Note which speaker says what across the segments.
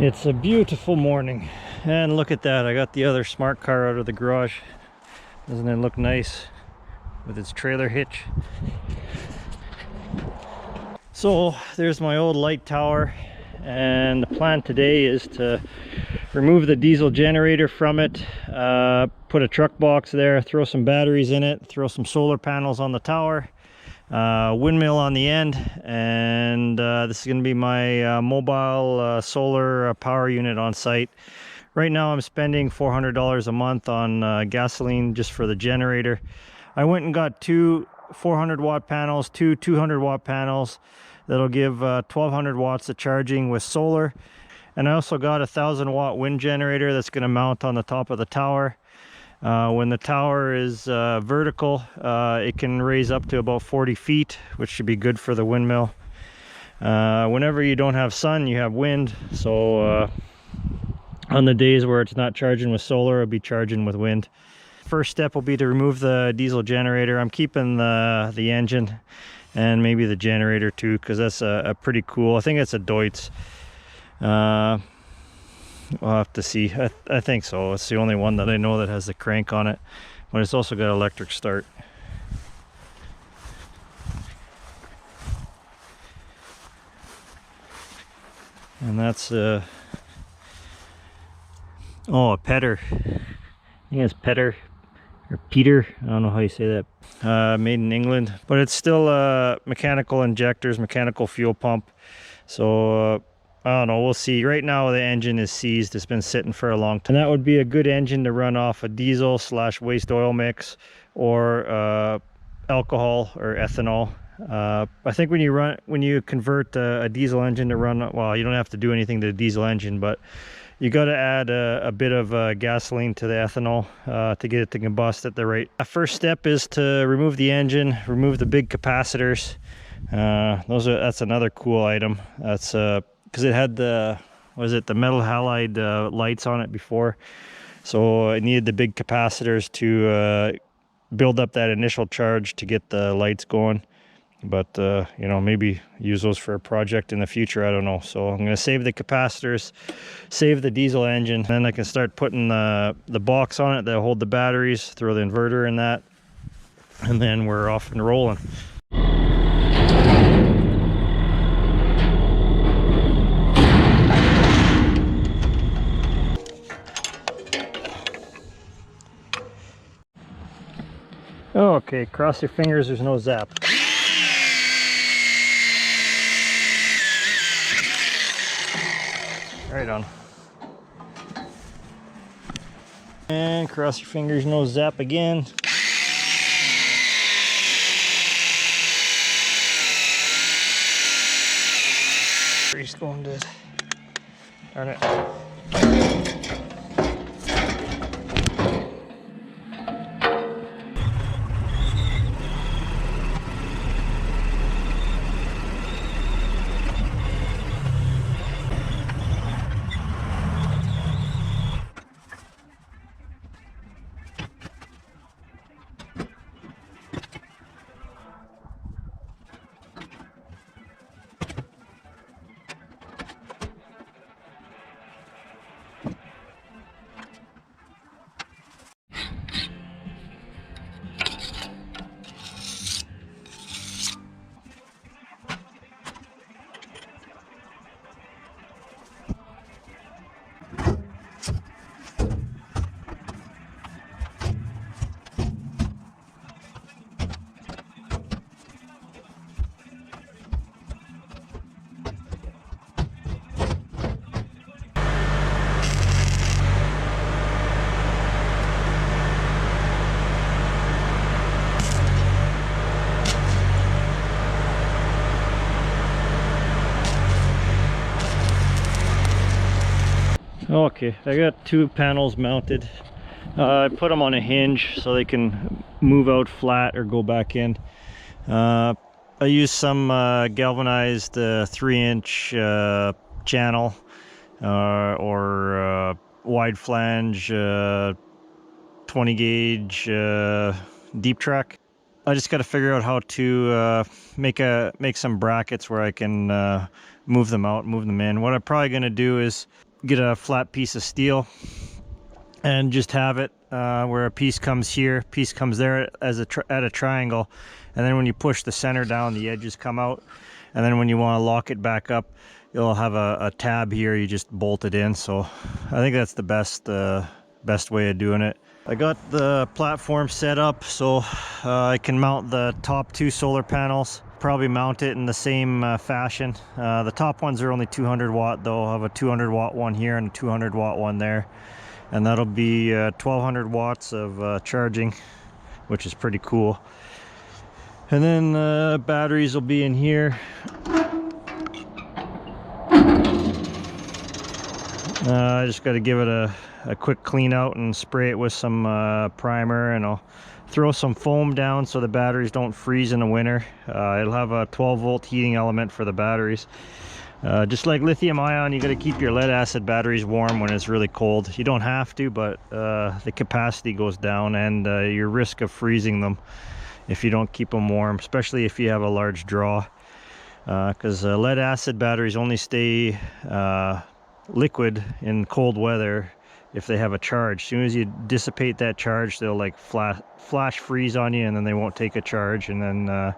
Speaker 1: It's a beautiful morning, and look at that. I got the other smart car out of the garage. Doesn't it look nice with its trailer hitch? So there's my old light tower, and the plan today is to remove the diesel generator from it, put a truck box there, throw some batteries in it, throw some solar panels on the tower, windmill on the end, and this is going to be my mobile solar power unit on site. Right now I'm spending $400 a month on gasoline just for the generator. I went and got two 400 watt panels, two 200 watt panels that'll give 1200 watts of charging with solar, and I also got a 1000 watt wind generator that's going to mount on the top of the tower. When the tower is vertical, it can raise up to about 40 feet, which should be good for the windmill. Whenever you don't have sun, you have wind. So on the days where it's not charging with solar, it'll be charging with wind. First step will be to remove the diesel generator. I'm keeping the engine and maybe the generator too, because that's a pretty cool, I think it's a Deutz. We'll have to see. I think so. It's the only one that I know that has the crank on it, but it's also got electric start. And that's oh, a Petter. I think it's Petter or Peter. I don't know how you say that. Made in England, but it's still mechanical injectors, mechanical fuel pump. So I don't know, we'll see. Right now the engine is seized. It's been sitting for a long time. And that would be a good engine to run off a diesel / waste oil mix, or alcohol or ethanol. I think when you convert a diesel engine to run, well, you don't have to do anything to the diesel engine, but you got to add a bit of gasoline to the ethanol to get it to combust at the rate. The first step is to remove the engine, remove the big capacitors. That's another cool item. That's because it had the metal halide lights on it before, so it needed the big capacitors to build up that initial charge to get the lights going. But you know, maybe use those for a project in the future, I don't know. So I'm going to save the capacitors, save the diesel engine, then I can start putting the box on it that'll hold the batteries, throw the inverter in that, and then we're off and rolling. Okay, cross your fingers there's no zap. Right on. And cross your fingers no zap again. He's going dead. Darn it. Okay, I got two panels mounted. I put them on a hinge so they can move out flat or go back in. I used some galvanized 3-inch channel or wide flange 20 gauge deep track. I just got to figure out how to make some brackets where I can move them out, move them in. What I'm probably going to do is get a flat piece of steel and just have it where a piece comes here, piece comes there as at a triangle, and then when you push the center down, the edges come out, and then when you want to lock it back up, you'll have a tab here. You just bolt it in. So I think that's the best way of doing it. I got the platform set up so I can mount the top 2 solar panels. Probably mount it in the same fashion. The top ones are only 200 watt though. I'll have a 200 watt one here and a 200 watt one there, and that'll be 1200 watts of charging, which is pretty cool. And then batteries will be in here. I just got to give it a quick clean out and spray it with some primer, and I'll throw some foam down so the batteries don't freeze in the winter. It'll have a 12-volt heating element for the batteries. Just like lithium ion, you got to keep your lead acid batteries warm when it's really cold. You don't have to, but the capacity goes down, and your risk of freezing them if you don't keep them warm, especially if you have a large draw, because lead acid batteries only stay liquid in cold weather if they have a charge. As soon as you dissipate that charge, they'll like flash freeze on you, and then they won't take a charge, and then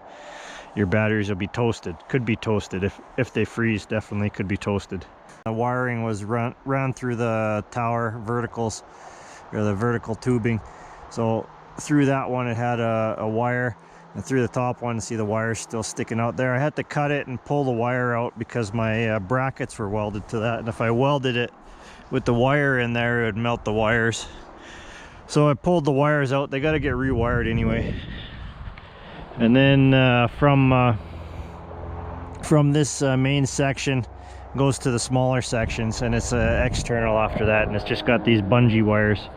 Speaker 1: your batteries will be toasted. Could be toasted if they freeze. Definitely could be toasted. The wiring was run through the tower verticals, or the vertical tubing. So through that one it had a wire, and through the top one, see the wires still sticking out there. I had to cut it and pull the wire out because my brackets were welded to that, and if I welded it with the wire in there, it would melt the wires. So I pulled the wires out. They got to get rewired anyway. And then from this main section goes to the smaller sections, and it's external after that, and it's just got these bungee wires.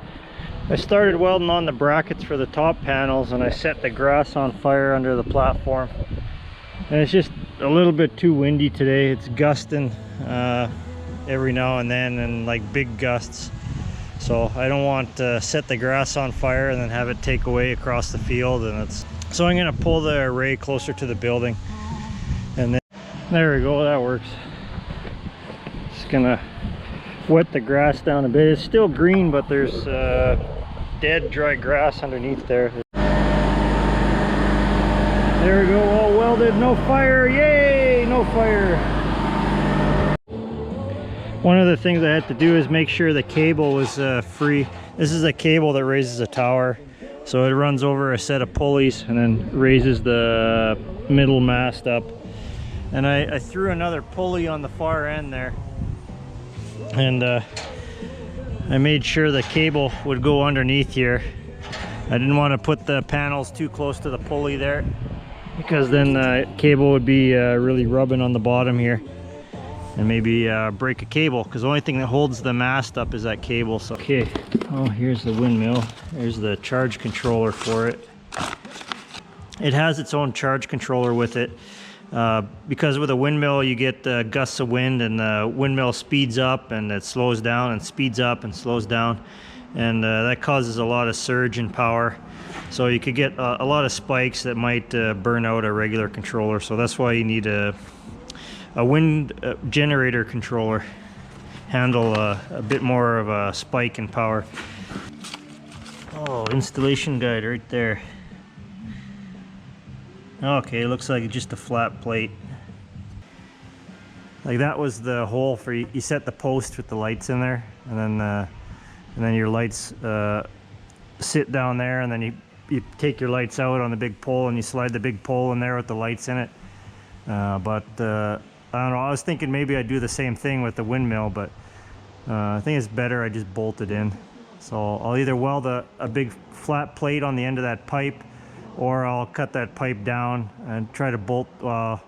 Speaker 1: I started welding on the brackets for the top panels, and I set the grass on fire under the platform, and it's just a little bit too windy today. It's gusting every now and then, and like big gusts, so I don't want to set the grass on fire and then have it take away across the field. And so I'm going to pull the array closer to the building, and then there we go, that works. Just gonna wet the grass down a bit. It's still green, but there's dead dry grass underneath there. There we go, all welded, no fire. Yay, no fire. One of the things I had to do is make sure the cable was free. This is a cable that raises a tower, so it runs over a set of pulleys and then raises the middle mast up. And I threw another pulley on the far end there, and I made sure the cable would go underneath here. I didn't want to put the panels too close to the pulley there, because then the cable would be really rubbing on the bottom here and maybe break a cable, because the only thing that holds the mast up is that cable. So okay, oh, here's the windmill. There's the charge controller for it. It has its own charge controller with it. Because with a windmill you get gusts of wind, and the windmill speeds up and it slows down, and speeds up and slows down, and that causes a lot of surge in power. So you could get a lot of spikes that might burn out a regular controller. So that's why you need a wind generator controller, handle a bit more of a spike in power. Oh, installation guide right there. Okay, looks like just a flat plate. Like that was the hole for you set the post with the lights in there, and then your lights sit down there, and then you take your lights out on the big pole, and you slide the big pole in there with the lights in it. But I don't know, I was thinking maybe I'd do the same thing with the windmill, but I think it's better I just bolt it in. So I'll either weld a big flat plate on the end of that pipe, or I'll cut that pipe down and try to bolt. Yeah,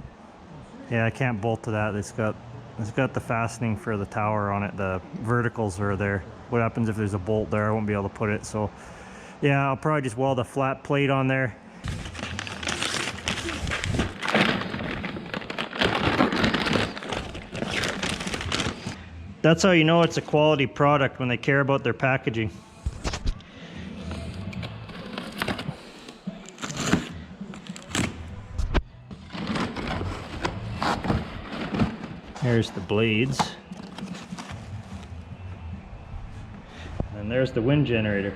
Speaker 1: I can't bolt to that. It's got the fastening for the tower on it. The verticals are there. What happens if there's a bolt there? I won't be able to put it. So yeah, I'll probably just weld a flat plate on there. That's how you know it's a quality product, when they care about their packaging. Here's the blades. And there's the wind generator.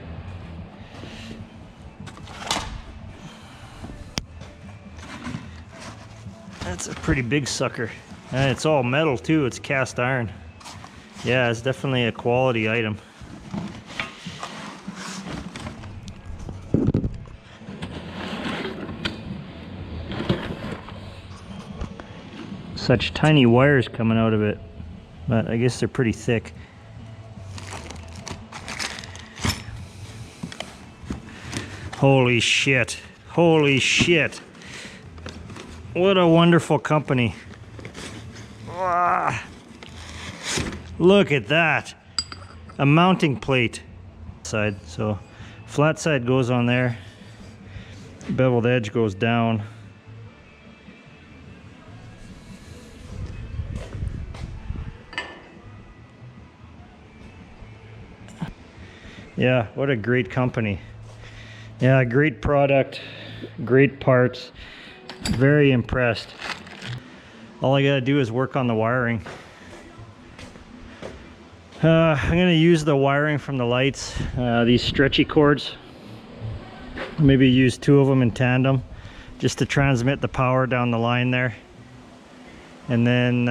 Speaker 1: That's a pretty big sucker. And it's all metal too, it's cast iron. Yeah, it's definitely a quality item. Such tiny wires coming out of it, but I guess they're pretty thick. Holy shit. Holy shit. What a wonderful company. Ah, look at that. A mounting plate. So flat side goes on there. Beveled edge goes down. Yeah, what a great company. Yeah, great product, great parts. Very impressed. All I gotta do is work on the wiring. I'm gonna use the wiring from the lights, these stretchy cords. Maybe use 2 of them in tandem just to transmit the power down the line there. And then,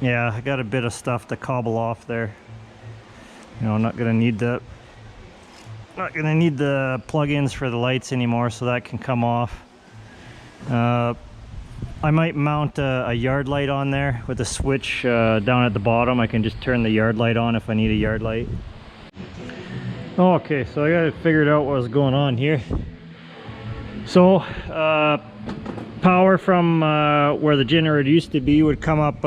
Speaker 1: yeah, I got a bit of stuff to cobble off there. You know, I'm not gonna need the plug-ins for the lights anymore, so that can come off. I might mount a yard light on there with a switch down at the bottom. I can just turn the yard light on if I need a yard light. Okay, so I got it figured out what was going on here. So power from where the generator used to be would come up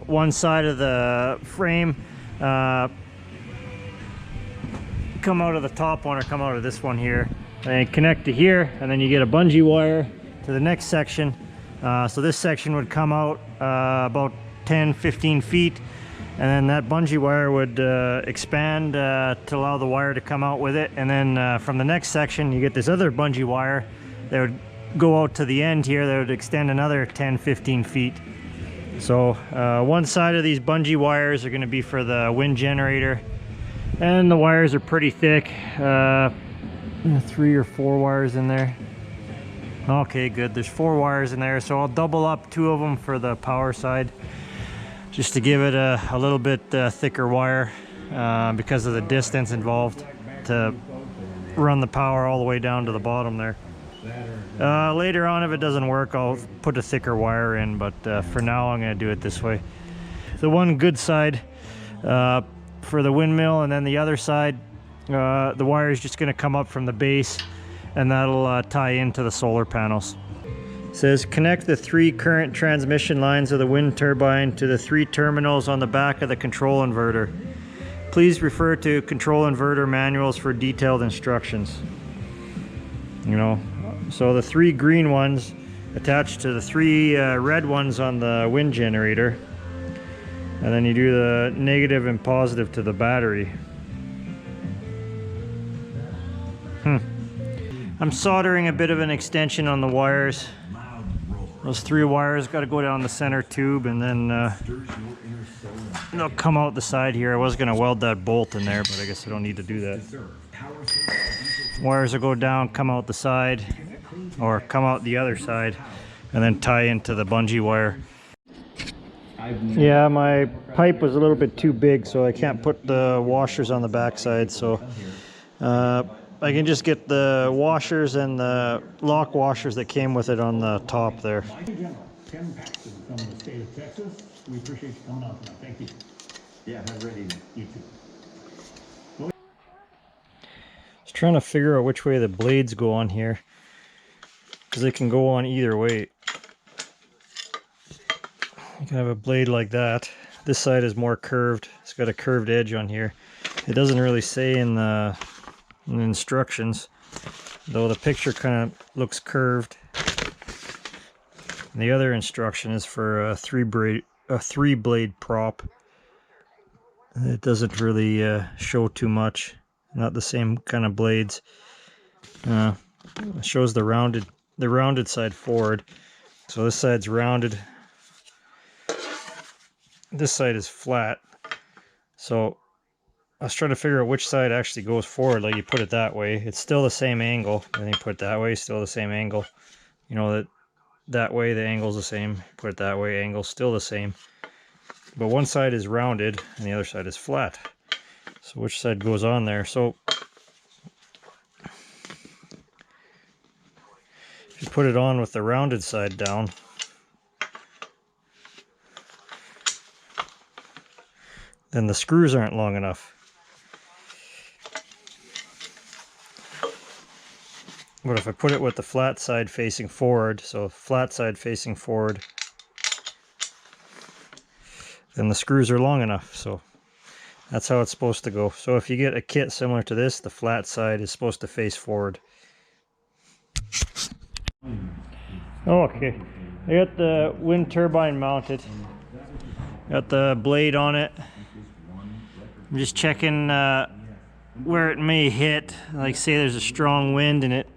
Speaker 1: one side of the frame, come out of the top one or come out of this one here, and connect to here, and then you get a bungee wire to the next section. So this section would come out about 10-15 feet, and then that bungee wire would expand to allow the wire to come out with it, and then from the next section you get this other bungee wire that would go out to the end here that would extend another 10-15 feet. So one side of these bungee wires are going to be for the wind generator, and the wires are pretty thick, 3 or 4 wires in there. Okay, good, there's 4 wires in there, so I'll double up 2 of them for the power side just to give it a little bit thicker wire because of the distance involved to run the power all the way down to the bottom there. Later on, if it doesn't work, I'll put a thicker wire in, but for now I'm going to do it this way. The one good side for the windmill, and then the other side, the wire is just going to come up from the base, and that'll tie into the solar panels. It says connect the 3 current transmission lines of the wind turbine to the 3 terminals on the back of the control inverter. Please refer to control inverter manuals for detailed instructions. You know, so the 3 green ones attached to the 3 red ones on the wind generator, and then you do the negative and positive to the battery. I'm soldering a bit of an extension on the wires. Those 3 wires got to go down the center tube, and then they'll come out the side here. I was going to weld that bolt in there, but I guess I don't need to do that. Wires will go down, come out the side, or come out the other side, and then tie into the bungee wire. Yeah, my pipe was a little bit too big, so I can't put the washers on the back side, so I can just get the washers and the lock washers that came with it on the top there.
Speaker 2: Ken Paxton from the state of Texas. We appreciate you coming out tonight. Thank you. Yeah, have a great evening. You too.
Speaker 1: Just trying to figure out which way the blades go on here, because they can go on either way. You can have a blade like that. This side is more curved. It's got a curved edge on here. It doesn't really say in the instructions, though the picture kind of looks curved. And the other instruction is for a 3-blade prop. It doesn't really show too much. Not the same kind of blades. It shows the rounded side forward. So this side's rounded. This side is flat. So I was trying to figure out which side actually goes forward. Like you put it that way, it's still the same angle. And then you put it that way, still the same angle. You know, that way the angle's the same. Put it that way, angle's still the same. But one side is rounded and the other side is flat. So which side goes on there? So if you put it on with the rounded side down, then the screws aren't long enough. But if I put it with the flat side facing forward, so flat side facing forward, then the screws are long enough. So that's how it's supposed to go. So if you get a kit similar to this, the flat side is supposed to face forward. Okay, I got the wind turbine mounted. Got the blade on it. I'm just checking where it may hit. Like say there's a strong wind and it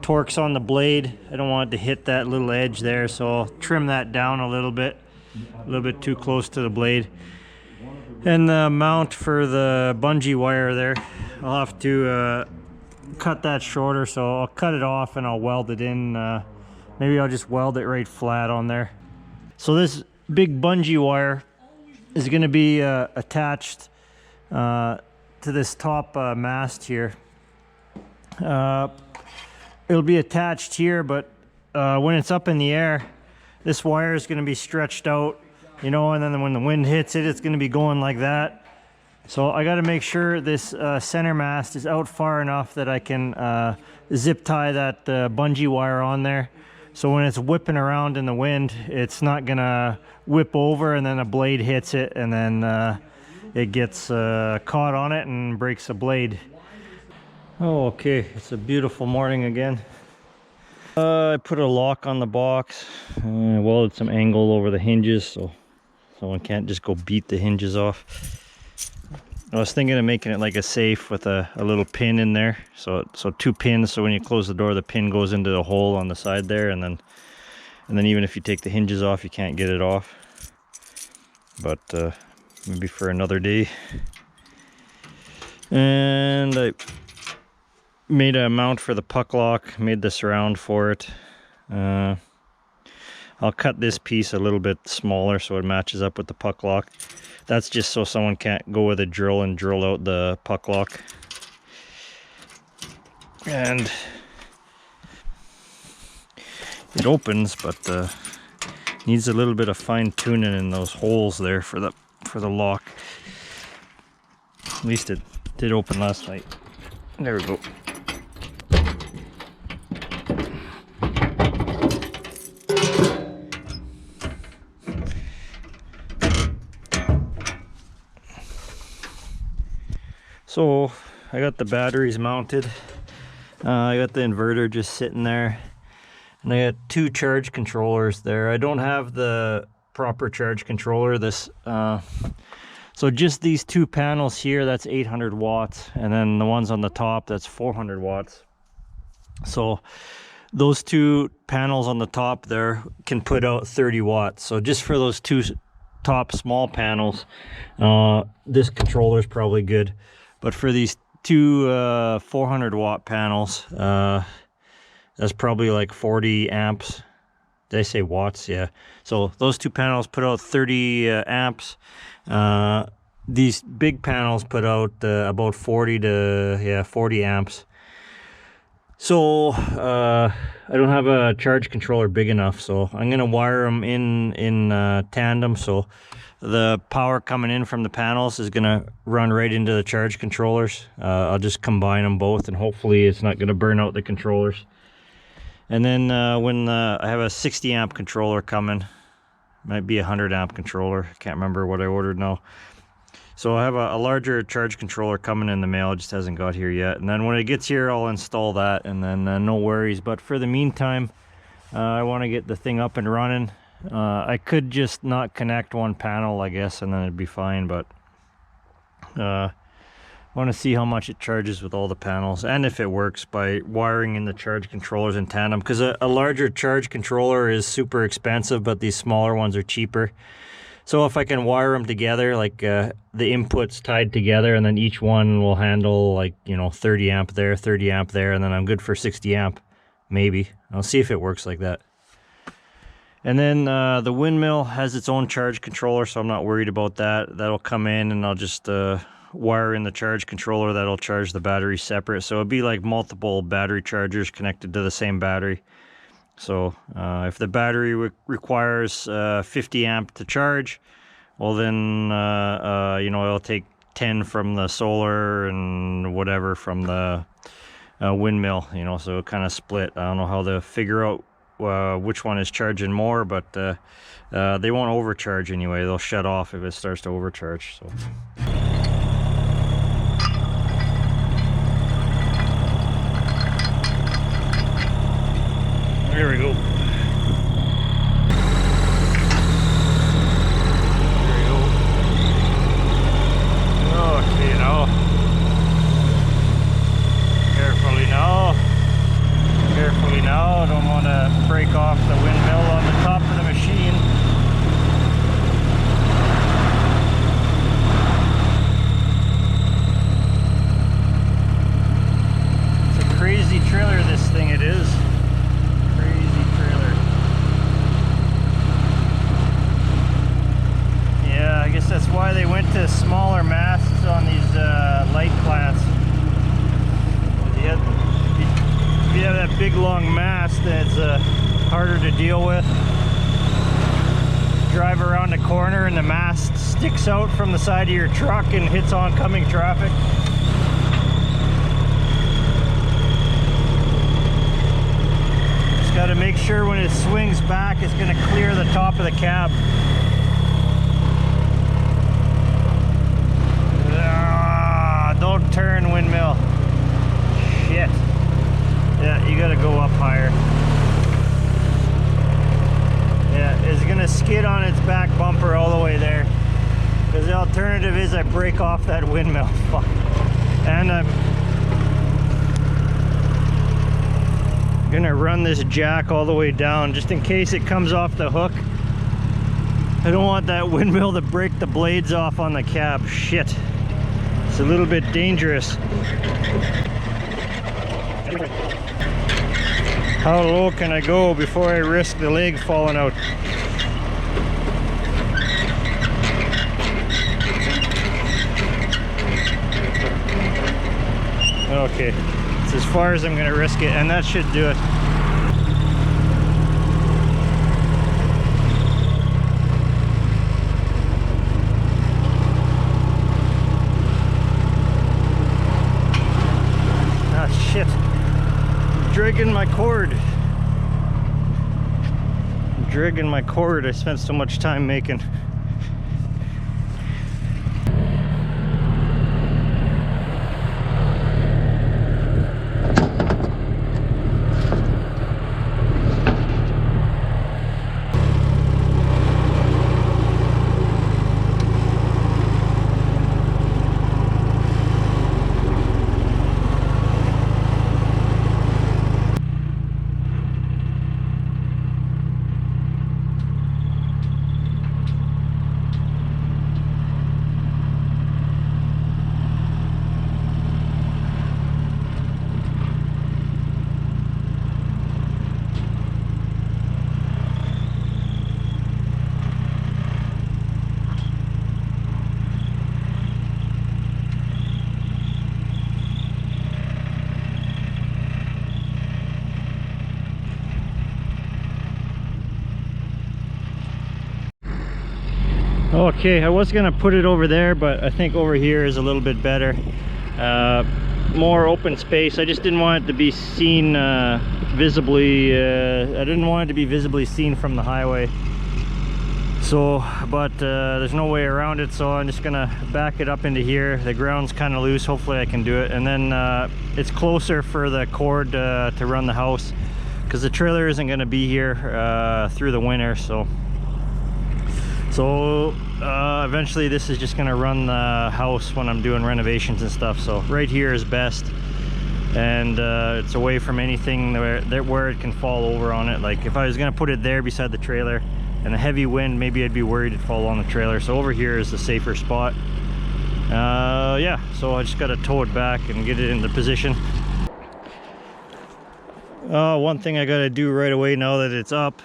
Speaker 1: torques on the blade. I don't want it to hit that little edge there, so I'll trim that down a little bit too close to the blade. And the mount for the bungee wire there, I'll have to cut that shorter, so I'll cut it off and I'll weld it in. Maybe I'll just weld it right flat on there. So this big bungee wire is going to be attached to this top mast here. It'll be attached here, but when it's up in the air, this wire is going to be stretched out, you know, and then when the wind hits it, it's going to be going like that. So I got to make sure this center mast is out far enough that I can zip tie that bungee wire on there. So when it's whipping around in the wind, it's not going to whip over and then a blade hits it and then it gets caught on it and breaks a blade. Oh, okay, it's a beautiful morning again. I put a lock on the box, welded some angle over the hinges so someone can't just go beat the hinges off. I was thinking of making it like a safe with a little pin in there, so 2 pins, so when you close the door the pin goes into the hole on the side there, and then even if you take the hinges off you can't get it off. But maybe for another day. And I made a mount for the puck lock, made the surround for it. I'll cut this piece a little bit smaller so it matches up with the puck lock. That's just so someone can't go with a drill and drill out the puck lock. And it opens, but needs a little bit of fine tuning in those holes there for the lock. At least it did open last night. There we go. So I got the batteries mounted. I got the inverter just sitting there. And I got 2 charge controllers there. I don't have the proper charge controller. So just these 2 panels here, that's 800 watts. And then the ones on the top, that's 400 watts. So those 2 panels on the top there can put out 30 watts. So just for those 2 top small panels, this controller is probably good. But for these 2 400 watt panels, that's probably like 40 amps. Did I say watts? Yeah. So those 2 panels put out 30 amps. These big panels put out about 40 amps. So I don't have a charge controller big enough, so I'm gonna wire them in tandem. So the power coming in from the panels is gonna run right into the charge controllers. I'll just combine them both, and hopefully it's not gonna burn out the controllers. And then when I have a 60 amp controller coming, might be a 100 amp controller, can't remember what I ordered now. So I have a larger charge controller coming in the mail, it just hasn't got here yet. And then when it gets here, I'll install that, and then no worries. But for the meantime, I want to get the thing up and running. I could just not connect one panel, I guess, and then it'd be fine, but I want to see how much it charges with all the panels, and if it works by wiring in the charge controllers in tandem, because a larger charge controller is super expensive, but these smaller ones are cheaper. So if I can wire them together, like the inputs tied together, and then each one will handle like, you know, 30 amp there, 30 amp there, and then I'm good for 60 amp, maybe. I'll see if it works like that. And then the windmill has its own charge controller, so I'm not worried about that. That'll come in and I'll just wire in the charge controller that'll charge the battery separate. So it'll be like multiple battery chargers connected to the same battery. So if the battery requires 50 amp to charge, well then, you know, it'll take 10 from the solar and whatever from the windmill, you know, so it kind of split. I don't know how to figure out which one is charging more, but they won't overcharge anyway. They'll shut off if it starts to overcharge. So. There we go. There we go. Okay, now. Carefully now. Carefully now. I don't want to break off the windmill on the top of the machine. It's a crazy trailer, this thing it is. Crazy trailer. Yeah, I guess that's why they went to smaller masts on these light plants. If you have that big long mast, that's harder to deal with. Drive around a corner and the mast sticks out from the side of your truck and hits oncoming traffic. Just got to make sure when it swings back it's going to clear the top of the cab. Don't turn, windmill. Shit. Yeah, you gotta go up higher. Yeah, it's gonna skid on its back bumper all the way there. Because the alternative is I break off that windmill. Fuck. And I'm gonna run this jack all the way down just in case it comes off the hook. I don't want that windmill to break the blades off on the cab. Shit. It's a little bit dangerous. How low can I go before I risk the leg falling out? Okay, it's as far as I'm going to risk it, and that should do it. Ah, shit. Dragging my cord. I'm dragging my cord I spent so much time making. Okay, I was gonna put it over there, but I think over here is a little bit better. More open space. I just didn't want it to be seen visibly. I didn't want it to be visibly seen from the highway. So, but there's no way around it, so I'm just gonna back it up into here. The ground's kind of loose. Hopefully I can do it, and then it's closer for the cord to run the house, because the trailer isn't gonna be here through the winter. So eventually this is just gonna run the house when I'm doing renovations and stuff. So right here is best, and it's away from anything where it can fall over on it. Like if I was gonna put it there beside the trailer, and a heavy wind, maybe I'd be worried it'd fall on the trailer. So over here is the safer spot. Yeah, so I just got to tow it back and get it into position. One thing I got to do right away now that it's up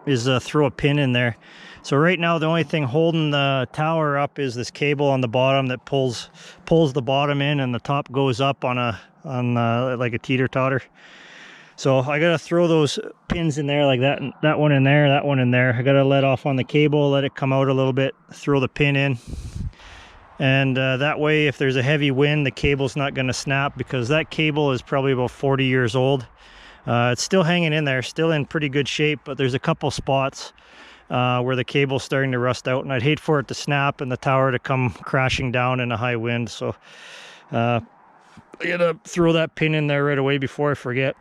Speaker 1: is throw a pin in there. So right now the only thing holding the tower up is this cable on the bottom that pulls the bottom in, and the top goes up on like a teeter-totter. So I gotta throw those pins in there like that, and that one in there, that one in there. I gotta let off on the cable, let it come out a little bit, throw the pin in, and that way if there's a heavy wind the cable's not going to snap, because that cable is probably about 40 years old. It's still hanging in there, still in pretty good shape, but there's a couple spots where the cable's starting to rust out, and I'd hate for it to snap and the tower to come crashing down in a high wind. So I gotta throw that pin in there right away before I forget.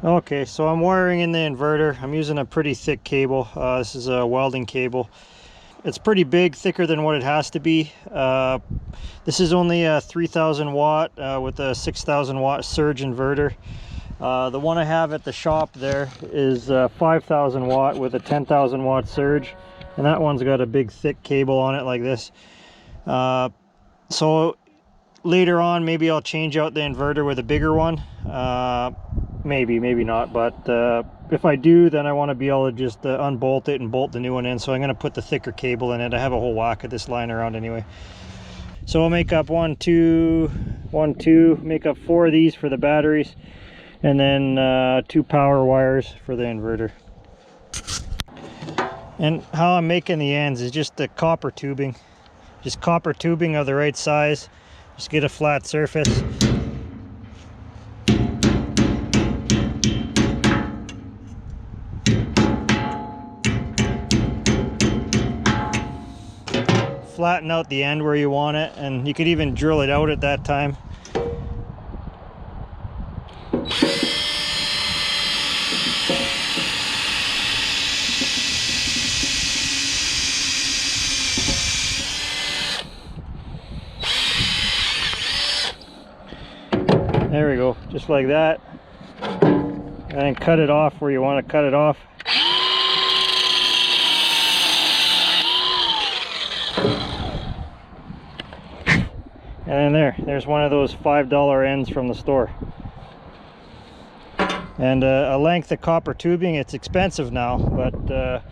Speaker 1: Okay, so I'm wiring in the inverter. I'm using a pretty thick cable. This is a welding cable. It's pretty big, thicker than what it has to be. This is only a 3000 watt with a 6000 watt surge inverter. The one I have at the shop there is 5000 watt with a 10,000 watt surge, and that one's got a big thick cable on it like this. So later on maybe I'll change out the inverter with a bigger one. Maybe not, but if I do, then I want to be able to just unbolt it and bolt the new one in. So I'm going to put the thicker cable in it. I have a whole whack of this lying around anyway. So I'll make up 1, 2, make up 4 of these for the batteries, and then 2 power wires for the inverter. And how I'm making the ends is just the copper tubing. Just copper tubing of the right size. Just get a flat surface. Flatten out the end where you want it, and you could even drill it out at that time. There we go, just like that. And then cut it off where you want to cut it off. And then there's one of those $5 ends from the store. And a length of copper tubing. It's expensive now, but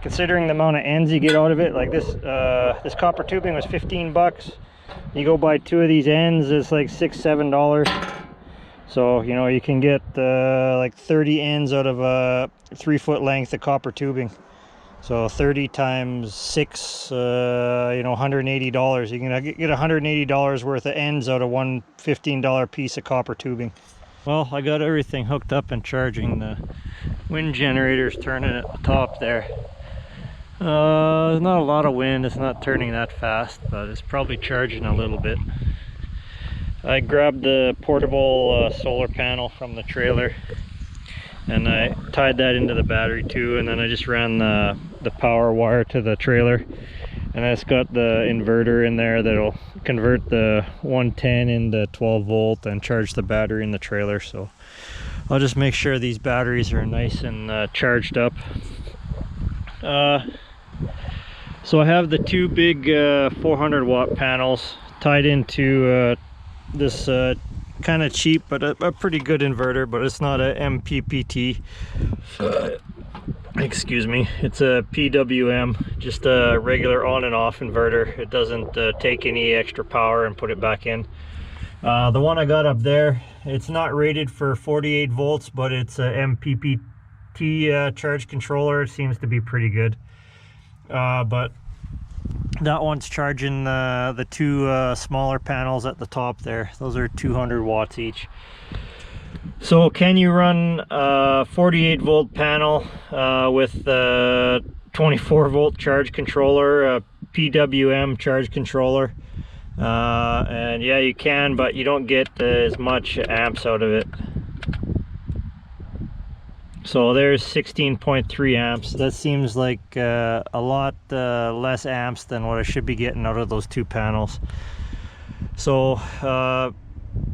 Speaker 1: considering the amount of ends you get out of it, like this copper tubing was 15 bucks. You go buy 2 of these ends, it's like $6-7. So you know, you can get like 30 ends out of a 3-foot length of copper tubing. So 30 times 6, you know, $180. You can get $180 worth of ends out of one $15 piece of copper tubing. Well, I got everything hooked up and charging. The wind generator's turning at the top there. There's not a lot of wind, it's not turning that fast, but it's probably charging a little bit. I grabbed the portable solar panel from the trailer, and I tied that into the battery too, and then I just ran the power wire to the trailer, and it's got the inverter in there that'll convert the 110 into 12 volt and charge the battery in the trailer. So I'll just make sure these batteries are nice and charged up. So I have the 2 big 400 watt panels tied into this kind of cheap but a pretty good inverter, but it's not a MPPT. Excuse me, it's a PWM, just a regular on and off inverter. It doesn't take any extra power and put it back in. The one I got up there, it's not rated for 48 volts, but it's a MPPT charge controller. It seems to be pretty good. But that one's charging the 2 smaller panels at the top there. Those are 200 watts each. So can you run a 48 volt panel with a 24 volt charge controller, a PWM charge controller? And yeah, you can, but you don't get as much amps out of it. So there's 16.3 amps. That seems like a lot less amps than what I should be getting out of those two panels. So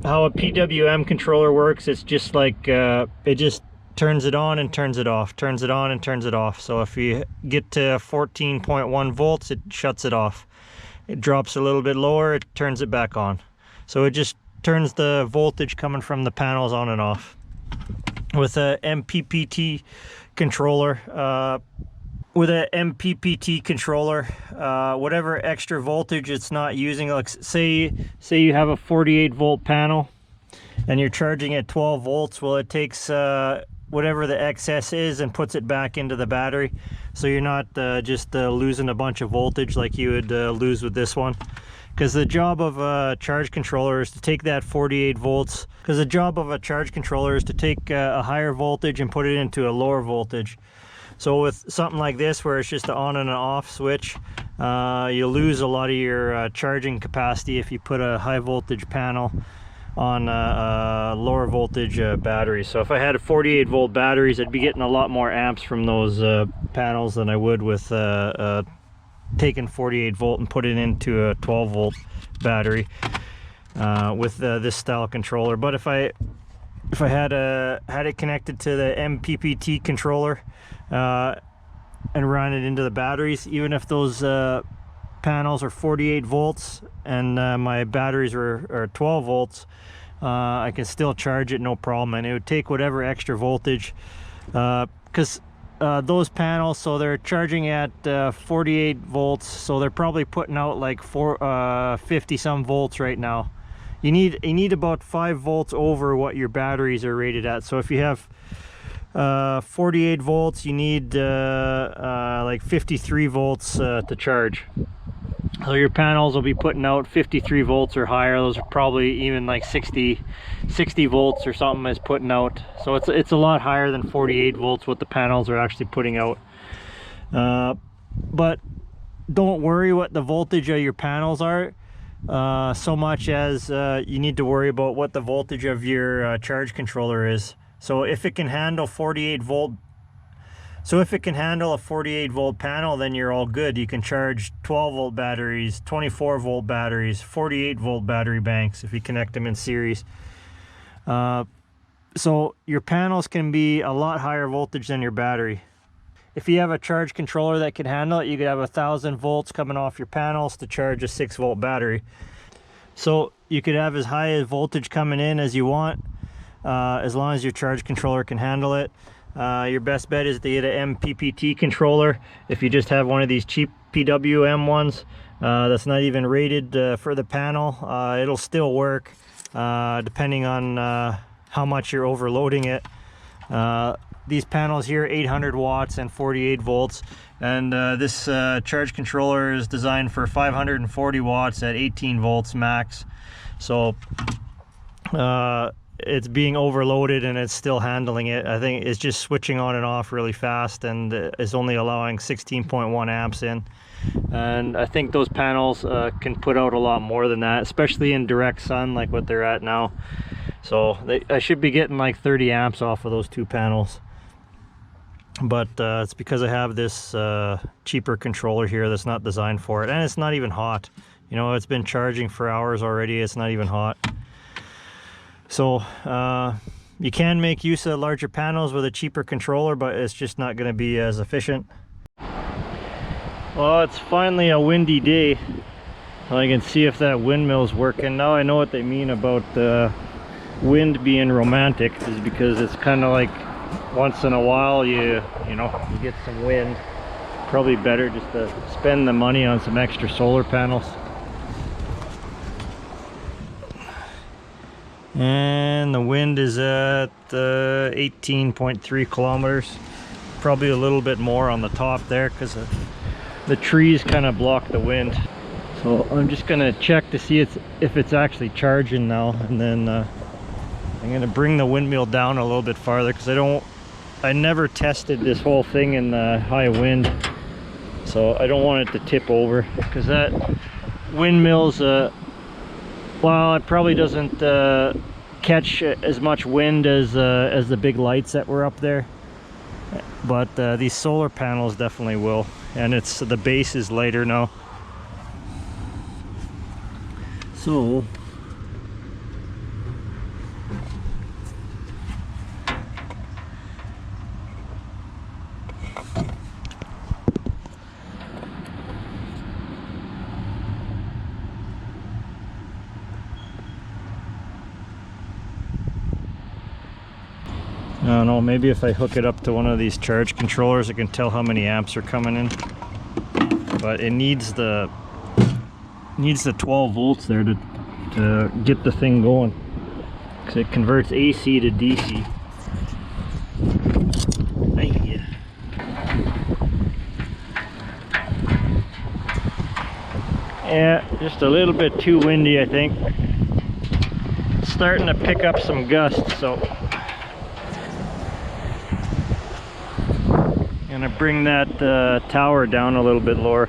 Speaker 1: how a PWM controller works, it's just like it just turns it on and turns it off, turns it on and turns it off. So if you get to 14.1 volts, it shuts it off. It drops a little bit lower, it turns it back on. So it just turns the voltage coming from the panels on and off. With a MPPT controller, whatever extra voltage it's not using, like say you have a 48 volt panel and you're charging at 12 volts, well, it takes whatever the excess is and puts it back into the battery, so you're not just losing a bunch of voltage like you would lose with this one. Because the job of a charge controller is to take that 48 volts, because the job of a charge controller is to take a higher voltage and put it into a lower voltage. So with something like this, where it's just an on and an off switch, you lose a lot of your charging capacity if you put a high voltage panel on a lower voltage battery. So if I had a 48 volt batteries, I'd be getting a lot more amps from those panels than I would with taking 48 volt and put it into a 12 volt battery with this style controller. But if I had it connected to the MPPT controller and run it into the batteries, even if those panels are 48 volts and my batteries are 12 volts, I can still charge it no problem, and it would take whatever extra voltage, because those panels, so they're charging at 48 volts, so they're probably putting out like 50 some volts right now. You need about 5 volts over what your batteries are rated at. So if you have 48 volts, you need like 53 volts to charge. So your panels will be putting out 53 volts or higher. Those are probably even like 60 volts or something is putting out. So it's a lot higher than 48 volts what the panels are actually putting out. But don't worry what the voltage of your panels are so much as you need to worry about what the voltage of your charge controller is. So if it can handle 48 volt, so if it can handle a 48 volt panel, then you're all good. You can charge 12 volt batteries, 24 volt batteries, 48 volt battery banks if you connect them in series. So your panels can be a lot higher voltage than your battery. If you have a charge controller that can handle it, you could have 1,000 volts coming off your panels to charge a 6 volt battery. So you could have as high a voltage coming in as you want, as long as your charge controller can handle it. Your best bet is to get an MPPT controller. If you just have one of these cheap PWM ones that's not even rated for the panel, it'll still work depending on how much you're overloading it. These panels here, 800 watts and 48 volts, and this charge controller is designed for 540 watts at 18 volts max. So it's being overloaded and it's still handling it. I think it's just switching on and off really fast, and is only allowing 16.1 amps in. And I think those panels can put out a lot more than that, especially in direct sun like what they're at now. So I should be getting like 30 amps off of those two panels. But it's because I have this cheaper controller here that's not designed for it, and it's not even hot. You know, it's been charging for hours already. It's not even hot. So you can make use of larger panels with a cheaper controller, but it's just not going to be as efficient. Well, it's finally a windy day. I can see if that windmill's working. Now I know what they mean about wind being romantic, is because it's kind of like once in a while you get some wind. Probably better just to spend the money on some extra solar panels. And the wind is at 18.3 kilometers. Probably a little bit more on the top there because the trees kind of block the wind. So I'm just gonna check to see if it's actually charging now, and then I'm gonna bring the windmill down a little bit farther because I never tested this whole thing in the high wind, so I don't want it to tip over, because that windmill's well, it probably doesn't catch as much wind as the big lights that were up there, but these solar panels definitely will, and the base is lighter now. So I don't know, maybe if I hook it up to one of these charge controllers, I can tell how many amps are coming in. But it needs the 12 volts there to get the thing going, because it converts AC to DC. Yeah, just a little bit too windy, I think. It's starting to pick up some gusts, so I'm gonna bring that tower down a little bit lower.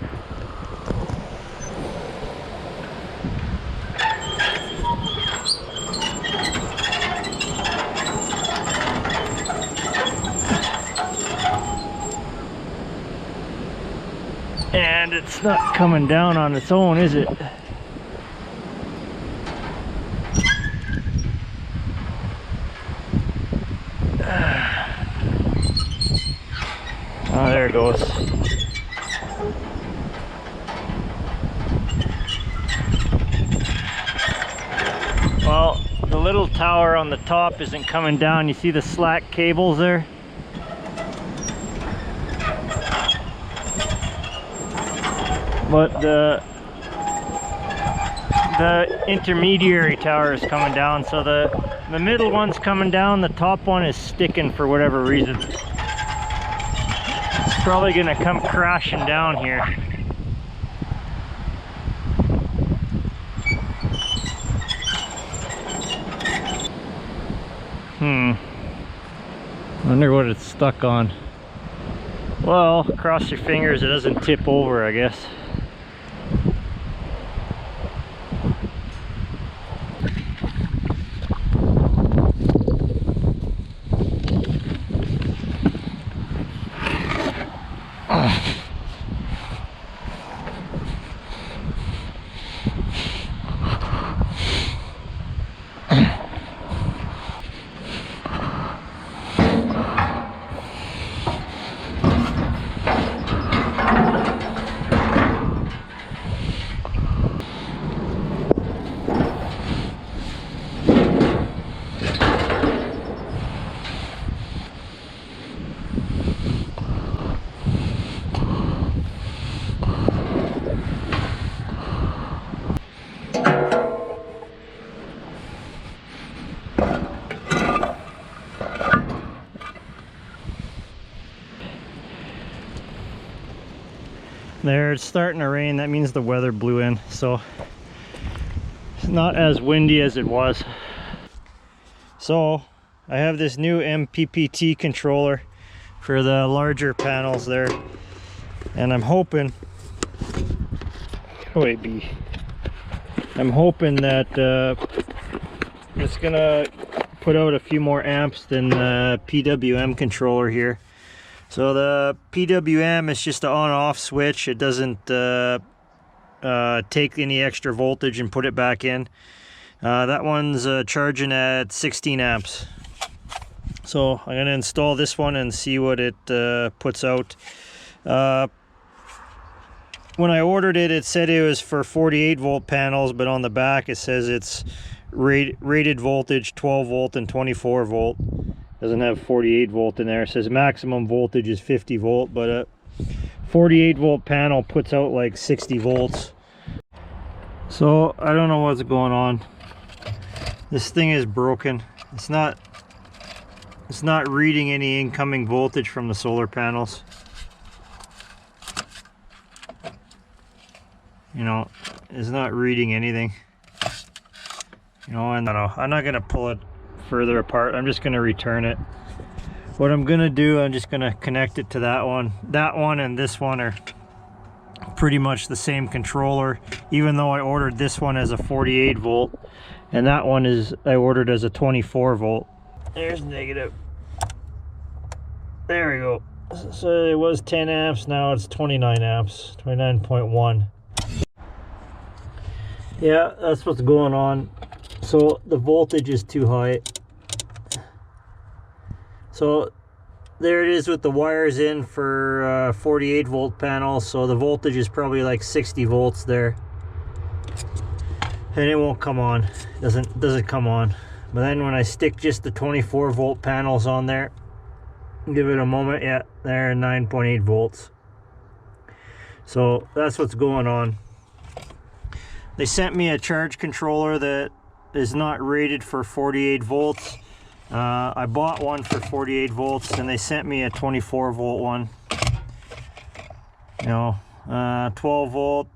Speaker 1: And it's not coming down on its own, is it? Oh, there it goes. Well, the little tower on the top isn't coming down. You see the slack cables there? But the intermediary tower is coming down, so the middle one's coming down, the top one is sticking for whatever reason. It's probably gonna come crashing down here. Wonder what it's stuck on. Well, cross your fingers it doesn't tip over, I guess. There, it's starting to rain. That means the weather blew in, so it's not as windy as it was. So I have this new MPPT controller for the larger panels there, and I'm hoping that it's gonna put out a few more amps than the PWM controller here. So the PWM is just an on-off switch. It doesn't take any extra voltage and put it back in. That one's charging at 16 amps. So I'm gonna install this one and see what it puts out. When I ordered it, it said it was for 48 volt panels, but on the back it says it's rated voltage 12 volt and 24 volt. Doesn't have 48 volt in there. It says maximum voltage is 50 volt, but a 48 volt panel puts out like 60 volts. So I don't know what's going on. This thing is broken. It's not reading any incoming voltage from the solar panels. You know, it's not reading anything. You know, and I'm not gonna pull it further apart. I'm just going to return it. What I'm going to do, I'm just going to connect it to that one. That one and this one are pretty much the same controller, even though I ordered this one as a 48 volt and that one is I ordered as a 24 volt. There's negative. There we go. So it was 10 amps, now it's 29 amps, 29.1. Yeah, that's what's going on. So the voltage is too high. So there it is with the wires in for 48 volt panel. So the voltage is probably like 60 volts there. And it won't come on. Doesn't come on. But then when I stick just the 24 volt panels on there, give it a moment, yeah, there, 9.8 volts. So that's what's going on. They sent me a charge controller that is not rated for 48 volts. I bought one for 48 volts and they sent me a 24 volt one. You know, 12 volt,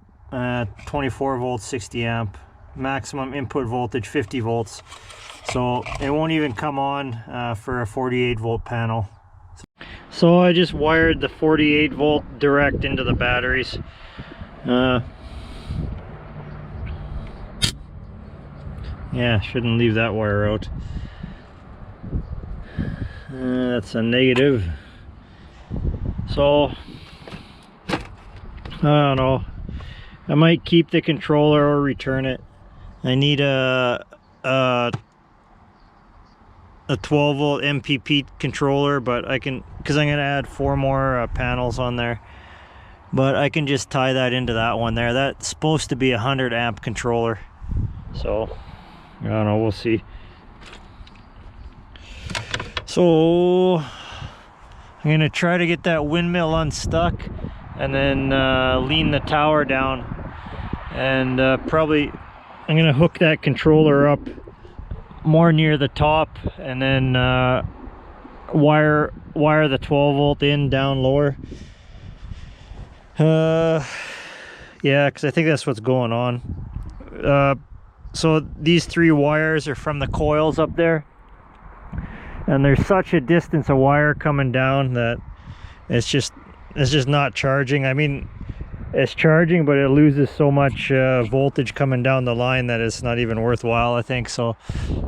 Speaker 1: 24 volts, 60 amp. Maximum input voltage 50 volts. So it won't even come on for a 48 volt panel. So I just wired the 48 volt direct into the batteries. Yeah, shouldn't leave that wire out. That's a negative. So I don't know. I might keep the controller or return it. I need a 12 volt MPP controller, but I can, because I'm going to add 4 more panels on there, but I can just tie that into that one there. That's supposed to be a 100 amp controller, so I don't know, we'll see. So I'm going to try to get that windmill unstuck and then lean the tower down, and probably I'm going to hook that controller up more near the top and then wire the 12 volt in down lower. Yeah, because I think that's what's going on. So these 3 wires are from the coils up there, and there's such a distance of wire coming down that it's just not charging. I mean, it's charging, but it loses so much voltage coming down the line that it's not even worthwhile, I think. So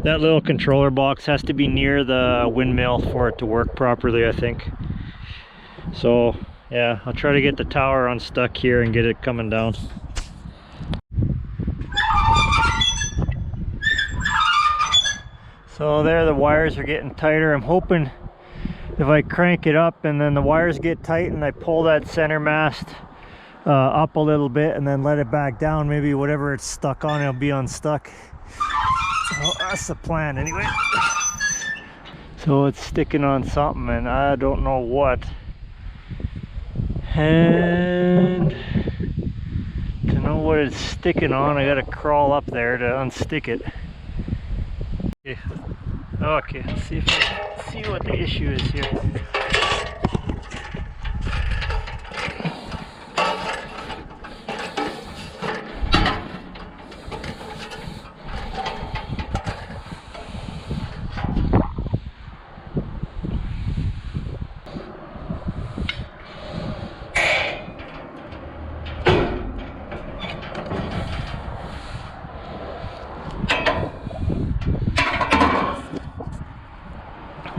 Speaker 1: that little controller box has to be near the windmill for it to work properly, I think. So yeah, I'll try to get the tower unstuck here and get it coming down. So there, the wires are getting tighter. I'm hoping if I crank it up and then the wires get tight and I pull that center mast up a little bit and then let it back down, maybe whatever it's stuck on, it'll be unstuck. So that's the plan anyway. So it's sticking on something and I don't know what. And to know what it's sticking on, I gotta crawl up there to unstick it. Okay, let's see if I can see what the issue is here.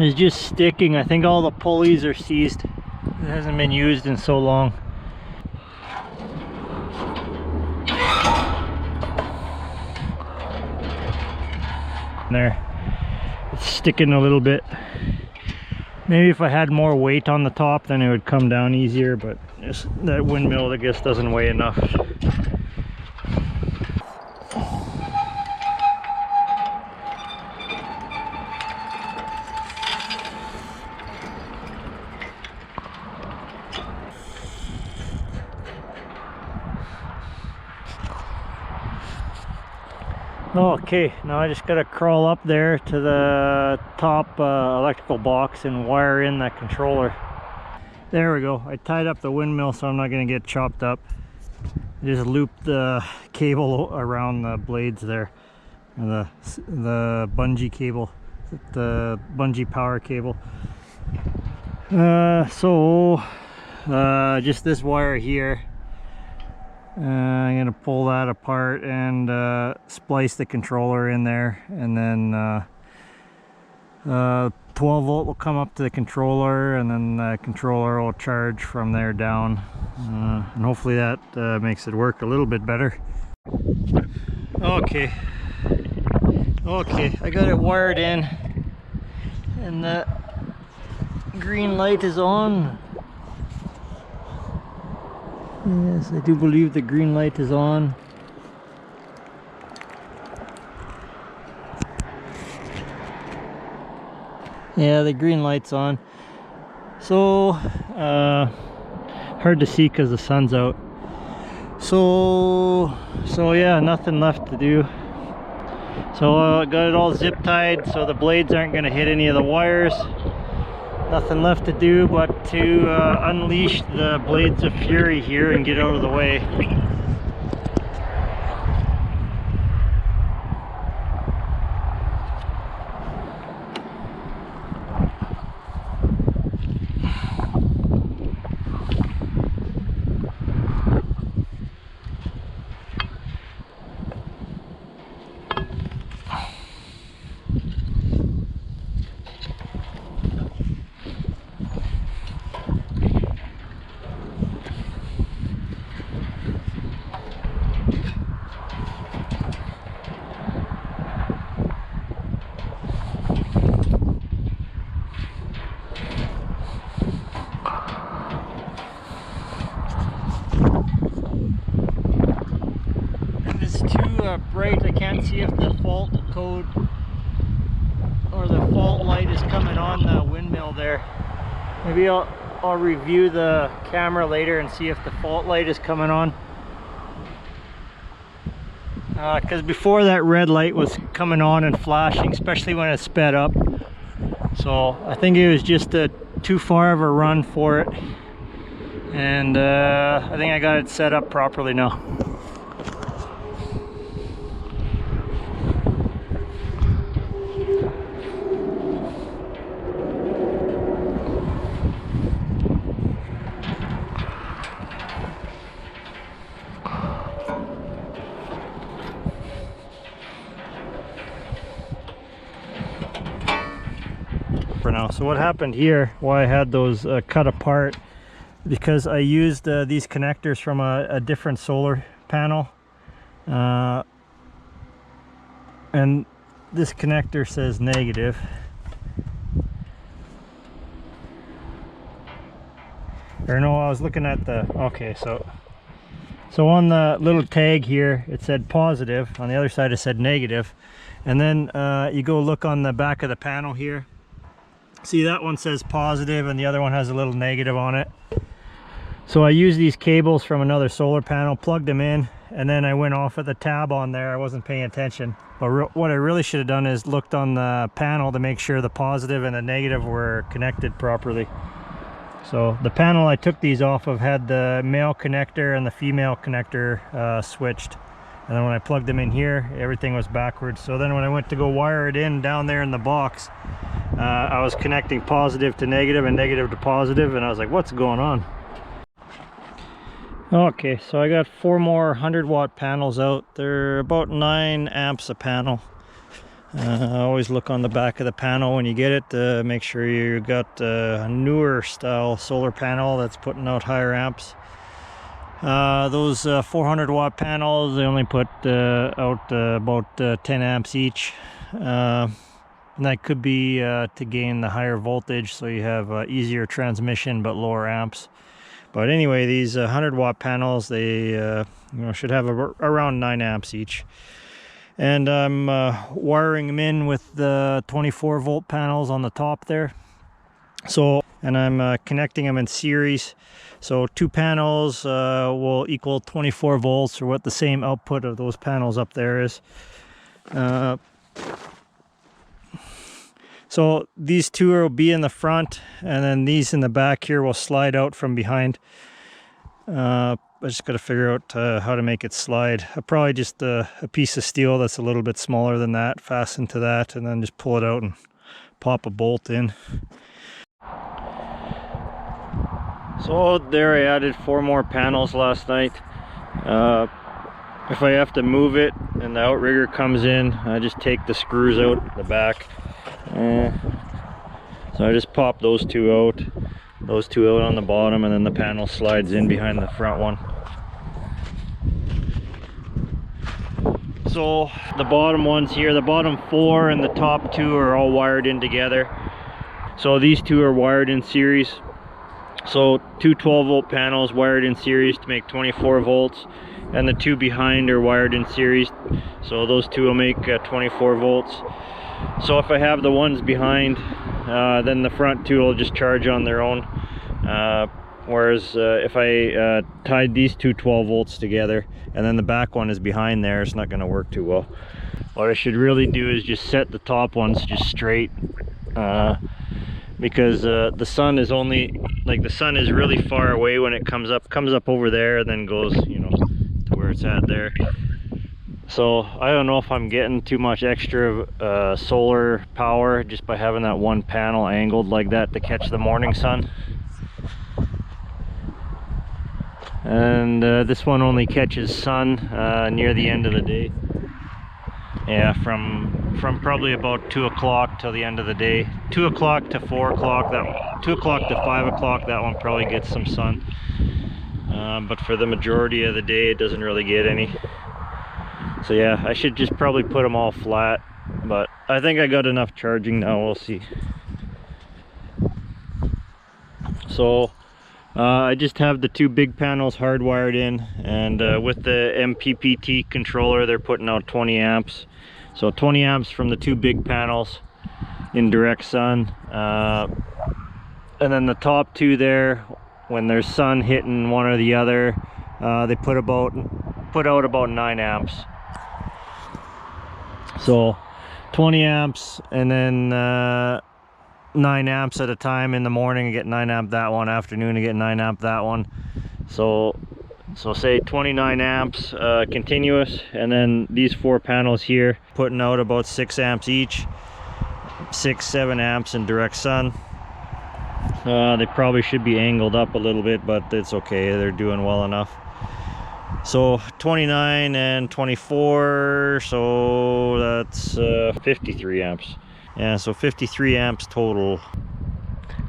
Speaker 1: It's just sticking. I think all the pulleys are seized. It hasn't been used in so long. There, it's sticking a little bit. Maybe if I had more weight on the top, then it would come down easier, but just that windmill, I guess, doesn't weigh enough. Okay, now I just gotta crawl up there to the top electrical box and wire in that controller. There we go. I tied up the windmill so I'm not gonna get chopped up. I just looped the cable around the blades there, and the bungee cable. the bungee power cable. Just this wire here, I'm gonna pull that apart and splice the controller in there, and then 12 volt will come up to the controller, and then the controller will charge from there down, and hopefully that makes it work a little bit better. Okay, I got it wired in, and the green light is on. Yes, I do believe the green light is on. Yeah, the green light's on. So, hard to see because the sun's out. So yeah, nothing left to do. So I got it all zip tied so the blades aren't going to hit any of the wires. Nothing left to do but to unleash the blades of fury here and get out of the way. Bright, I can't see if the fault code or the fault light is coming on the windmill there. Maybe I'll review the camera later and see if the fault light is coming on, because before that red light was coming on and flashing, especially when it sped up. So I think it was just too far of a run for it, and I think I got it set up properly now. For now. So what happened here, why I had those cut apart, because I used these connectors from a different solar panel, and this connector says negative. Or no, I was looking at the, okay, so on the little tag here it said positive, on the other side it said negative, and then you go look on the back of the panel here. See, that one says positive and the other one has a little negative on it. So I used these cables from another solar panel, plugged them in, and then I went off of the tab on there. I wasn't paying attention. But what I really should have done is looked on the panel to make sure the positive and the negative were connected properly. So the panel I took these off of had the male connector and the female connector switched. And then when I plugged them in here, everything was backwards. So then when I went to go wire it in down there in the box, I was connecting positive to negative and negative to positive, and I was like, what's going on? Okay, so I got 4 more 100-watt panels out. They're about 9 amps a panel. Always look on the back of the panel when you get it to make sure you got a newer style solar panel that's putting out higher amps. Those 400-watt panels, they only put out about 10 amps each. And that could be to gain the higher voltage, so you have easier transmission but lower amps. But anyway, these 100-watt panels, they should have around 9 amps each. And I'm wiring them in with the 24-volt panels on the top there. So, and I'm connecting them in series. So 2 panels will equal 24 volts, or what the same output of those panels up there is. So these 2 will be in the front, and then these in the back here will slide out from behind. I just got to figure out how to make it slide. Probably just a piece of steel that's a little bit smaller than that, fasten to that, and then just pull it out and pop a bolt in. So there, I added 4 more panels last night. If I have to move it and the outrigger comes in, I just take the screws out the back. So I just pop those two out on the bottom, and then the panel slides in behind the front one. So the bottom ones here, the bottom 4 and the top 2 are all wired in together. So these 2 are wired in series. So 2 12-volt panels wired in series to make 24 volts, and the 2 behind are wired in series. So those 2 will make 24 volts. So if I have the ones behind, then the front 2 will just charge on their own. Whereas if I tied these 2 12 volts together and then the back one is behind there, it's not going to work too well. What I should really do is just set the top ones just straight, because the sun is only, like, the sun is really far away when it comes up over there, and then goes, you know, to where it's at there. So I don't know if I'm getting too much extra solar power just by having that one panel angled like that to catch the morning sun. And this one only catches sun near the end of the day. Yeah, from probably about 2 o'clock till the end of the day. 2 o'clock to 4 o'clock, 2 o'clock to 5 o'clock, that one probably gets some sun. But for the majority of the day, it doesn't really get any. So yeah, I should just probably put them all flat, but I think I got enough charging now, we'll see. So I just have the 2 big panels hardwired in, and with the MPPT controller, they're putting out 20 amps. So 20 amps from the 2 big panels in direct sun. And then the top 2 there, when there's sun hitting one or the other, they put out about 9 amps. So 20 amps, and then 9 amps at a time. In the morning I get 9 amp that one, afternoon I get 9 amp that one. So say 29 amps continuous, and then these 4 panels here putting out about 6 amps each, 6-7 amps in direct sun. They probably should be angled up a little bit, but it's okay, they're doing well enough. So 29 and 24, so that's 53 amps. Yeah, so 53 amps total.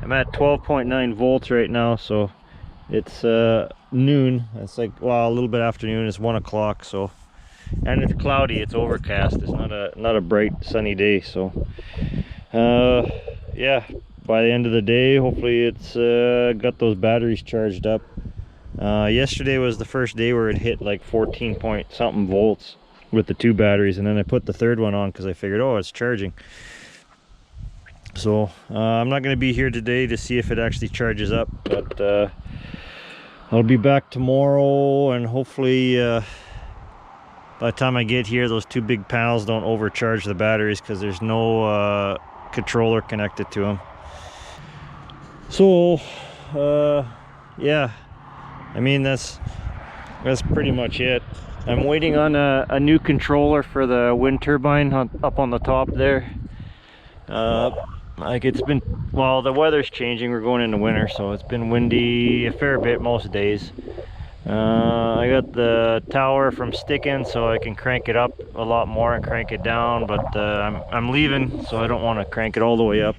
Speaker 1: I'm at 12.9 volts right now, so it's noon. It's like, well, a little bit after noon. It's 1 o'clock. So, and it's cloudy. It's overcast. It's not a bright sunny day. So, yeah. By the end of the day, hopefully it's got those batteries charged up. Yesterday was the first day where it hit like 14 point something volts with the 2 batteries, and then I put the 3rd one on because I figured, oh, it's charging. So I'm not going to be here today to see if it actually charges up, but I'll be back tomorrow, and hopefully by the time I get here, those 2 big panels don't overcharge the batteries, because there's no controller connected to them. So yeah, I mean, that's pretty much it. I'm waiting on a new controller for the wind turbine up on the top there. Like, it's been, well, the weather's changing, we're going into winter, so it's been windy a fair bit most days. I got the tower from sticking, so I can crank it up a lot more and crank it down, but I'm leaving, so I don't want to crank it all the way up,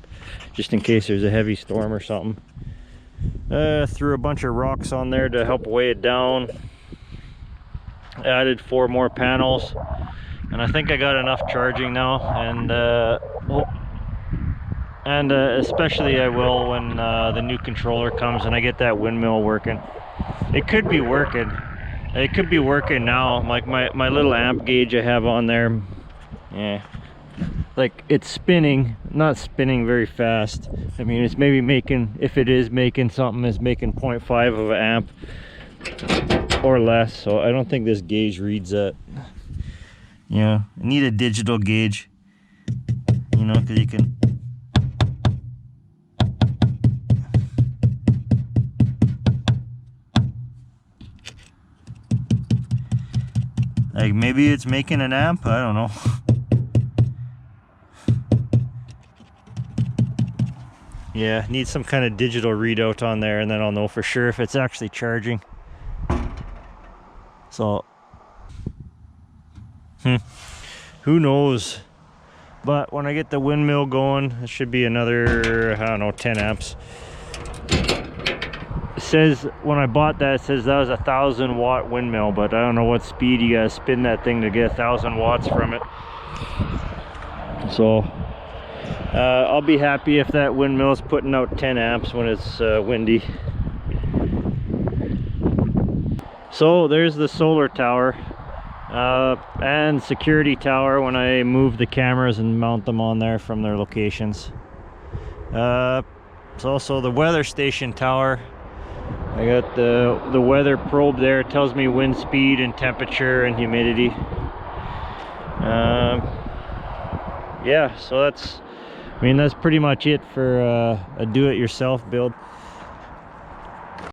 Speaker 1: just in case there's a heavy storm or something. Threw a bunch of rocks on there to help weigh it down. Added 4 more panels, and I think I got enough charging now, and especially I will when the new controller comes and I get that windmill working. It could be working. It could be working now. Like my little amp gauge I have on there, yeah, like it's spinning, not spinning very fast. I mean, it's maybe making, if it is making something, it's making 0.5 of an amp or less. So I don't think this gauge reads that. Yeah, I need a digital gauge, you know, because you can. Like, maybe it's making an amp, I don't know. Yeah, need some kind of digital readout on there, and then I'll know for sure if it's actually charging. So, who knows? But when I get the windmill going, it should be another, I don't know, 10 amps. It says, when I bought that, it says that was a 1,000 watt windmill, but I don't know what speed you gotta spin that thing to get 1,000 watts from it. So, I'll be happy if that windmill is putting out 10 amps when it's windy. So there's the solar tower and security tower when I move the cameras and mount them on there from their locations. It's also the weather station tower. I got the weather probe there. It tells me wind speed and temperature and humidity. Yeah, so that's pretty much it for a do-it-yourself build.